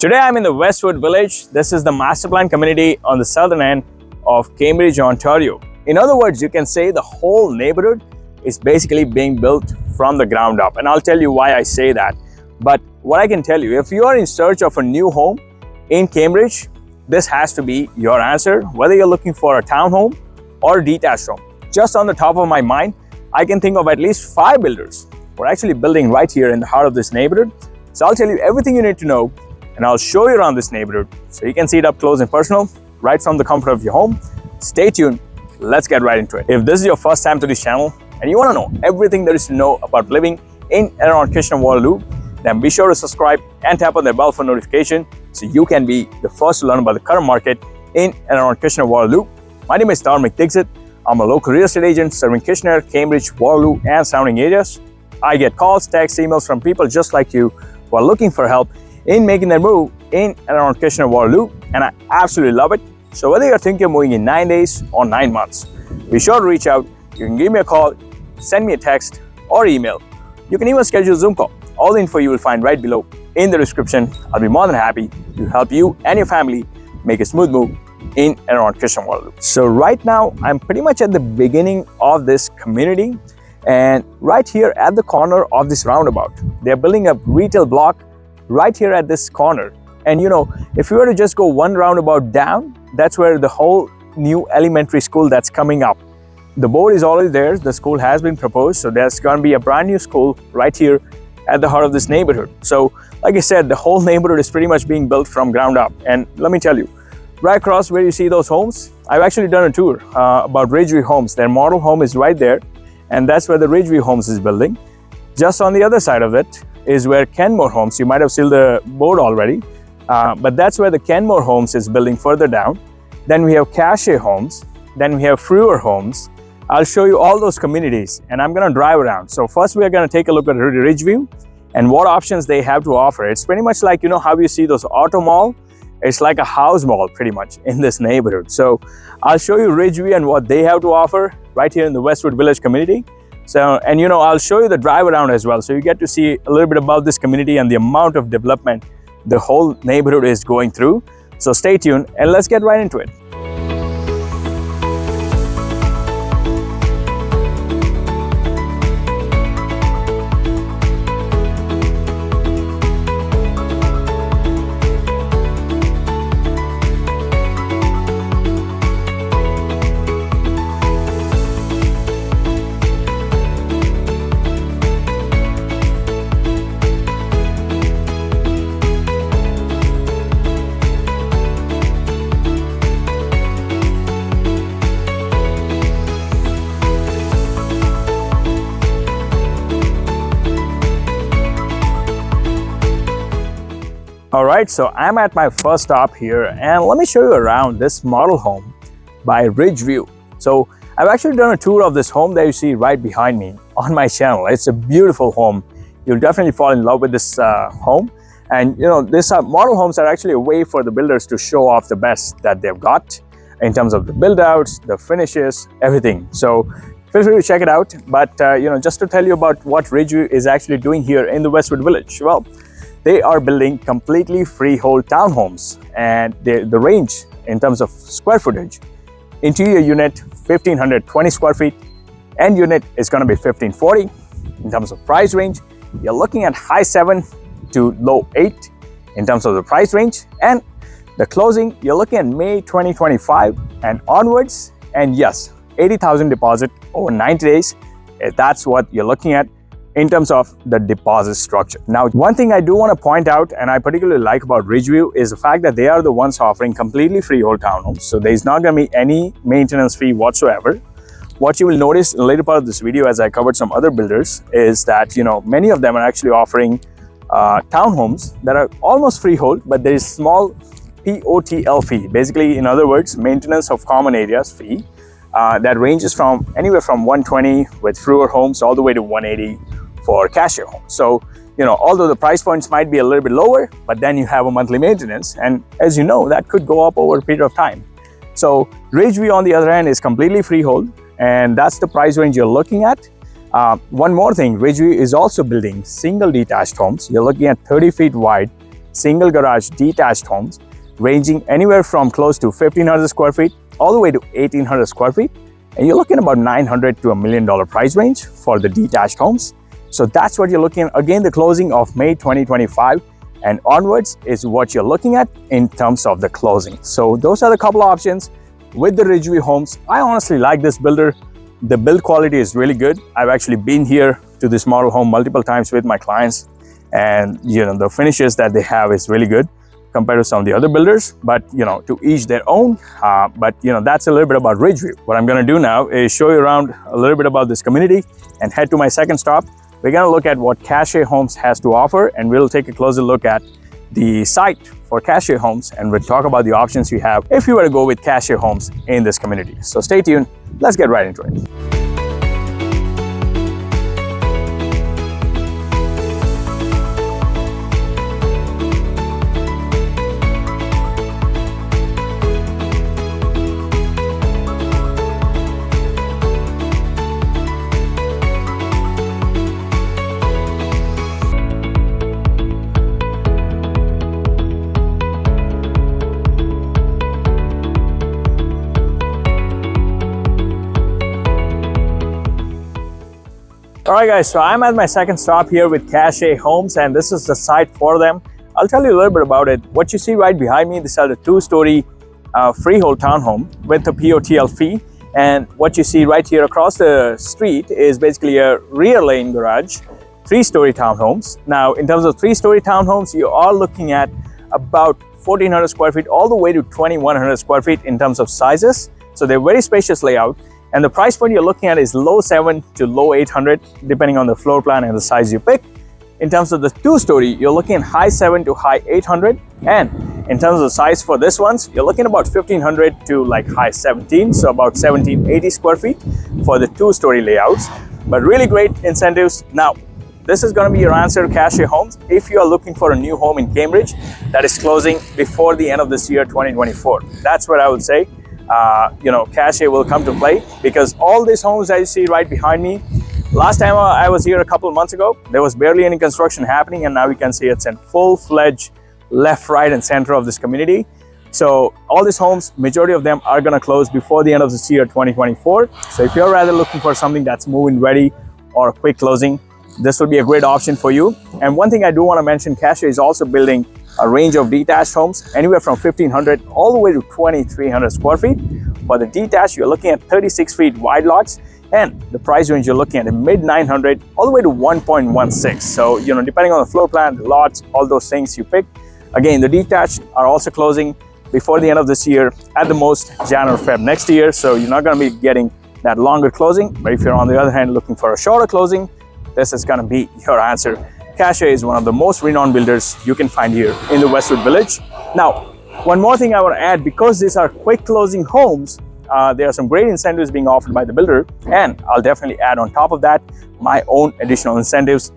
Today I'm in the Westwood Village. This is the master plan community on the southern end of Cambridge, Ontario. In other words, you can say the whole neighborhood is basically being built from the ground up. And I'll tell you why I say that. But what I can tell you, if you are in search of a new home in Cambridge, this has to be your answer, whether you're looking for a townhome or a detached home. Just on the top of my mind, I can think of at least 5 builders who are actually building right here in the heart of this neighborhood. So I'll tell you everything you need to know, and I'll show you around this neighborhood so you can see it up close and personal, right from the comfort of your home. Stay tuned, let's get right into it. If this is your first time to this channel and you want to know everything there is to know about living in and around Kitchener-Waterloo, then be sure to subscribe and tap on the bell for notification so you can be the first to learn about the current market in and around Kitchener-Waterloo. My name is Dixit. I'm a local real estate agent serving Kitchener, Cambridge, Waterloo and surrounding areas. I get calls, texts, emails from people just like you who are looking for help in making their move in and around Kitchener-Waterloo, and I absolutely love it. So whether you're thinking of moving in 9 days or 9 months, be sure to reach out. You can give me a call, send me a text or email. You can even schedule a Zoom call. All the info you will find right below in the description. I'll be more than happy to help you and your family make a smooth move in and around Kitchener-Waterloo. So right now, I'm pretty much at the beginning of this community, and right here at the corner of this roundabout, they're building a retail block right here at this corner. And you know, if you were to just go one roundabout down, that's where the whole new elementary school that's coming up. The board is already there, the school has been proposed, so there's going to be a brand new school right here at the heart of this neighborhood. So like I said, the whole neighborhood is pretty much being built from ground up. And let me tell you, right across where you see those homes, I've actually done a tour about Ridgeview Homes. Their model home is right there, and that's where the Ridgeview Homes is building. Just on the other side of it is where Kenmore Homes, you might have seen the board already, but that's where the Kenmore Homes is building further down. Then we have Cachet Homes, then we have Freure Homes. I'll show you all those communities and I'm gonna drive around. So first we are gonna take a look at Ridgeview and what options they have to offer. It's pretty much like, you know, how you see those auto mall, it's like a house mall pretty much in this neighborhood. So I'll show you Ridgeview and what they have to offer right here in the Westwood Village community. So, and you know, I'll show you the drive around as well. So you get to see a little bit about this community and the amount of development the whole neighborhood is going through. So stay tuned and let's get right into it. All right, so I'm at my first stop here and let me show you around this model home by Ridgeview. So I've actually done a tour of this home that you see right behind me on my channel. It's a beautiful home. You'll definitely fall in love with this home. And you know, this model homes are actually a way for the builders to show off the best that they've got in terms of the build outs, the finishes, everything. So feel free to check it out. But you know, just to tell you about what Ridgeview is actually doing here in the Westwood Village. Well, they are building completely freehold townhomes, and the range in terms of square footage, interior unit 1520 square feet, end unit is going to be 1540. In terms of price range, you're looking at high 7 to low 8 in terms of the price range, and the closing you're looking at May 2025 and onwards. And yes, 80,000 deposit over 90 days. That's what you're looking at in terms of the deposit structure. Now, one thing I do want to point out, and I particularly like about Ridgeview, is the fact that they are the ones offering completely freehold townhomes. So there's not going to be any maintenance fee whatsoever. What you will notice in the later part of this video, as I covered some other builders, is that, you know, many of them are actually offering townhomes that are almost freehold, but there is small POTL fee. Basically, in other words, maintenance of common areas fee that ranges from anywhere from 120 with Freure Homes all the way to 180 for Cachet Homes. So, you know, although the price points might be a little bit lower, but then you have a monthly maintenance. And as you know, that could go up over a period of time. So Ridgeview on the other hand is completely freehold, and that's the price range you're looking at. One more thing, Ridgeview is also building single detached homes. You're looking at 30 feet wide single garage detached homes ranging anywhere from close to 1,500 square feet all the way to 1,800 square feet. And you're looking about $900 to $1 million price range for the detached homes. So that's what you're looking at. Again, the closing of May 2025 and onwards is what you're looking at in terms of the closing. So those are the couple of options with the Ridgeview Homes. I honestly like this builder. The build quality is really good. I've actually been here to this model home multiple times with my clients, and the finishes that they have is really good compared to some of the other builders, but to each their own. But that's a little bit about Ridgeview. What I'm going to do now is show you around a little bit about this community and head to my second stop. We're going to look at what Cachet Homes has to offer, and we'll take a closer look at the site for Cachet Homes, and we'll talk about the options you have if you were to go with Cachet Homes in this community. So stay tuned. Let's get right into it. All right, guys, so I'm at my second stop here with Cachet Homes, and this is the site for them. I'll tell you a little bit about it. What you see right behind me, these are the two-story freehold townhome with a POTL fee. And what you see right here across the street is basically a rear lane garage, three-story townhomes. Now, in terms of three-story townhomes, you are looking at about 1,400 square feet all the way to 2,100 square feet in terms of sizes. So they're very spacious layout. And the price point you're looking at is low 7 to low 800, depending on the floor plan and the size you pick. In terms of the two-story, you're looking at high 7 to high 800. And in terms of the size for this ones, you're looking about 1,500 to like high 17, so about 1,780 square feet for the two-story layouts. But really great incentives. Now, this is going to be your answer to Cachet Homes if you are looking for a new home in Cambridge that is closing before the end of this year, 2024. That's what I would say. Cachet will come to play, because all these homes that you see right behind me, last time I was here a couple of months ago, there was barely any construction happening, and now we can see it's in full-fledged left, right, and center of this community. So all these homes, majority of them are going to close before the end of this year, 2024. So if you're rather looking for something that's move-in ready or a quick closing, this will be a great option for you. And one thing I do want to mention, Cachet is also building a range of detached homes anywhere from 1,500 all the way to 2,300 square feet. For the detached, you're looking at 36 feet wide lots, and the price range you're looking at mid 900 all the way to 1.16. So depending on the floor plan, the lots, all those things you pick. Again, the detached are also closing before the end of this year, at the most January, Feb next year. So you're not going to be getting that longer closing. But if you're on the other hand looking for a shorter closing, this is going to be your answer. Cachet is one of the most renowned builders you can find here in the Westwood Village. Now, one more thing I want to add, because these are quick closing homes, there are some great incentives being offered by the builder, and I'll definitely add on top of that my own additional incentives,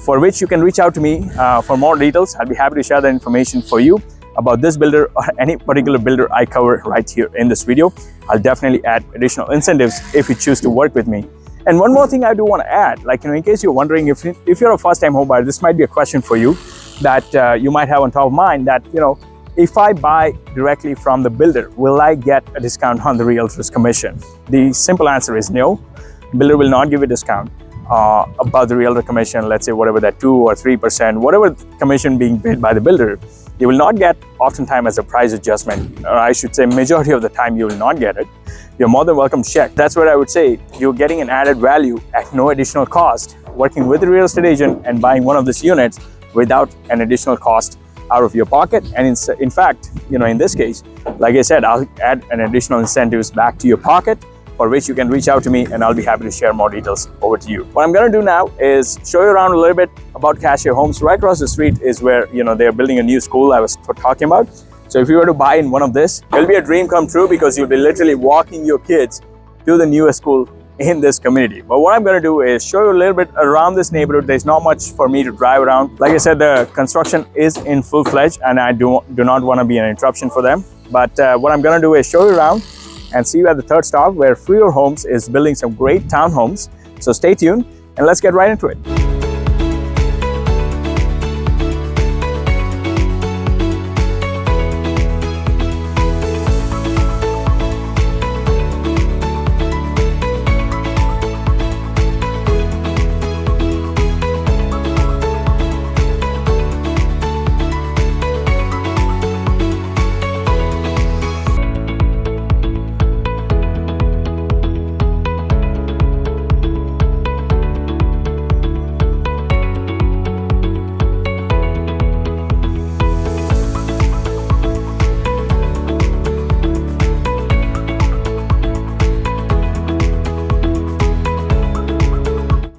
for which you can reach out to me for more details. I'll be happy to share that information for you about this builder or any particular builder I cover right here in this video. I'll definitely add additional incentives if you choose to work with me. And one more thing I do want to add, in case you're wondering, if you're a first-time home buyer, this might be a question for you that you might have on top of mind, that, if I buy directly from the builder, will I get a discount on the realtor's commission? The simple answer is no. Builder will not give a discount about the realtor commission, let's say whatever that 2 or 3%, whatever commission being paid by the builder. You will not get oftentimes as a price adjustment, or I should say majority of the time you will not get it. You're more than welcome to check. That's what I would say. You're getting an added value at no additional cost, working with a real estate agent and buying one of these units without an additional cost out of your pocket. And in fact, in this case, like I said, I'll add an additional incentives back to your pocket, for which you can reach out to me and I'll be happy to share more details over to you. What I'm going to do now is show you around a little bit about Cachet Homes. Right across the street is where, they're building a new school I was talking about. So if you were to buy in one of this, it'll be a dream come true, because you'll be literally walking your kids to the newest school in this community. But what I'm going to do is show you a little bit around this neighborhood. There's not much for me to drive around. Like I said, the construction is in full-fledged, and I do not want to be an interruption for them. But what I'm going to do is show you around and see you at the third stop, where Freure Homes is building some great townhomes. So stay tuned and let's get right into it.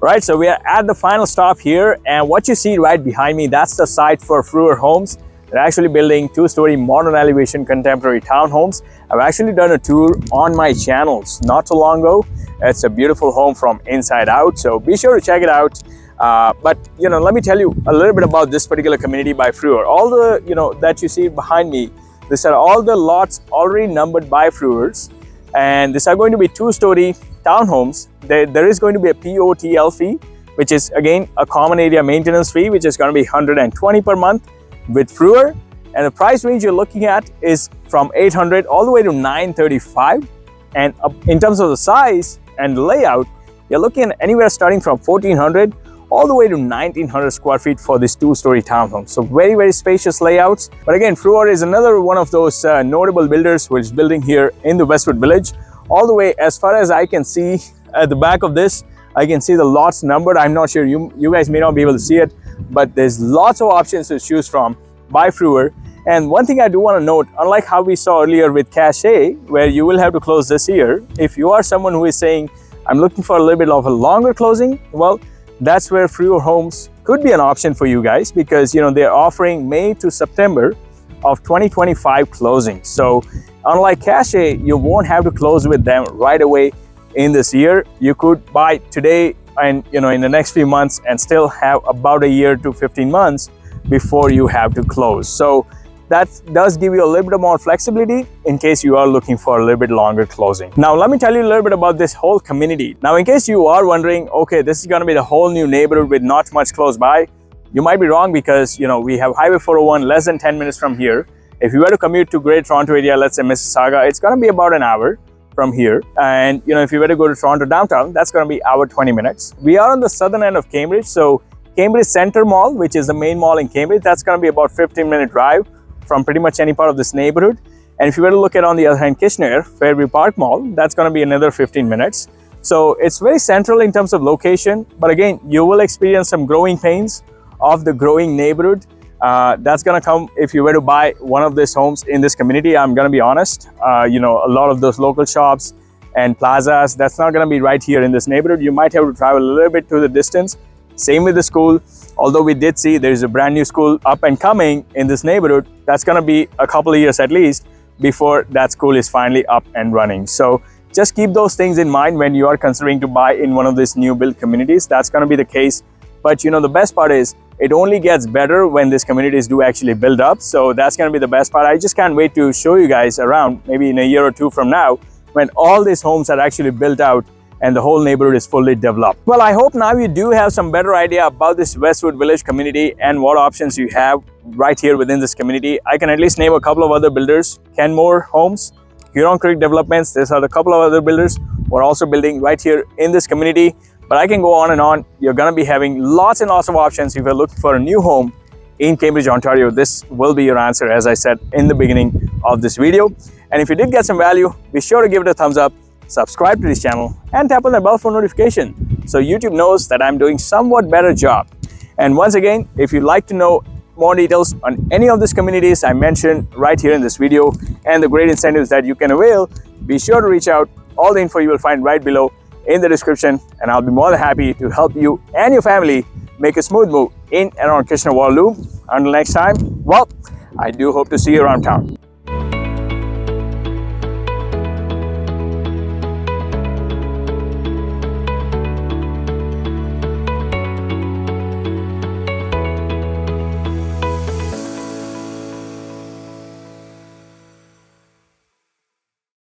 Right, so we are at the final stop here, and what you see right behind me, that's the site for Freure Homes. They're actually building two-story modern elevation contemporary townhomes. I've actually done a tour on my channels not too long ago. It's a beautiful home from inside out, so be sure to check it out. But let me tell you a little bit about this particular community by Freure. All the that you see behind me, these are all the lots already numbered by Freurs, and these are going to be two-story townhomes. There is going to be a POTL fee, which is again a common area maintenance fee, which is going to be 120 per month with Freure, and the price range you're looking at is from 800 all the way to 935. And in terms of the size and the layout, you're looking at anywhere starting from 1400 all the way to 1900 square feet for this two-story townhome. So very spacious layouts. But again, Freure is another one of those notable builders who is building here in the Westwood Village. All the way, as far as I can see at the back of this, I can see the lots numbered. I'm not sure, you guys may not be able to see it, but there's lots of options to choose from by Freure. And one thing I do want to note, unlike how we saw earlier with Cachet, where you will have to close this year, if you are someone who is saying, I'm looking for a little bit of a longer closing, well, that's where Freure Homes could be an option for you guys, because they're offering May to September of 2025 closing. So unlike Cachet, you won't have to close with them right away in this year. You could buy today and in the next few months and still have about a year to 15 months before you have to close. So that does give you a little bit more flexibility in case you are looking for a little bit longer closing. Now let me tell you a little bit about this whole community. Now in case you are wondering, okay, this is going to be the whole new neighborhood with not much close by, you might be wrong, because we have Highway 401 less than 10 minutes from here. If you were to commute to Greater Toronto area, let's say Mississauga, it's going to be about an hour from here. And if you were to go to Toronto downtown, that's going to be hour 20 minutes. We are on the southern end of Cambridge, so Cambridge Centre Mall, which is the main mall in Cambridge, that's going to be about 15-minute drive from pretty much any part of this neighborhood. And if you were to look at on the other hand Kitchener, Fairview Park Mall, that's going to be another 15 minutes. So it's very central in terms of location, but again, you will experience some growing pains of the growing neighborhood. That's going to come if you were to buy one of these homes in this community. I'm going to be honest, a lot of those local shops and plazas, that's not going to be right here in this neighborhood. You might have to travel a little bit to the distance. Same with the school. Although we did see there's a brand new school up and coming in this neighborhood, that's going to be a couple of years at least before that school is finally up and running. So just keep those things in mind when you are considering to buy in one of these new build communities. That's going to be the case. But the best part is it only gets better when these communities do actually build up. So that's going to be the best part. I just can't wait to show you guys around maybe in a year or two from now when all these homes are actually built out and the whole neighborhood is fully developed. Well, I hope now you do have some better idea about this Westwood Village community and what options you have right here within this community. I can at least name a couple of other builders. Kenmore Homes, Huron Creek Developments, there's a couple of other builders who are also building right here in this community. But I can go on and on. You're going to be having lots and lots of options if you're looking for a new home in Cambridge, Ontario. This will be your answer, as I said in the beginning of this video. And if you did get some value, be sure to give it a thumbs up, subscribe to this channel, and tap on the bell for notification so YouTube knows that I'm doing somewhat better job. And once again, if you'd like to know more details on any of these communities I mentioned right here in this video and the great incentives that you can avail, be sure to reach out. All the info you will find right below in the description, and I'll be more than happy to help you and your family make a smooth move in and around Kitchener-Waterloo. Until next time, well, I do hope to see you around town.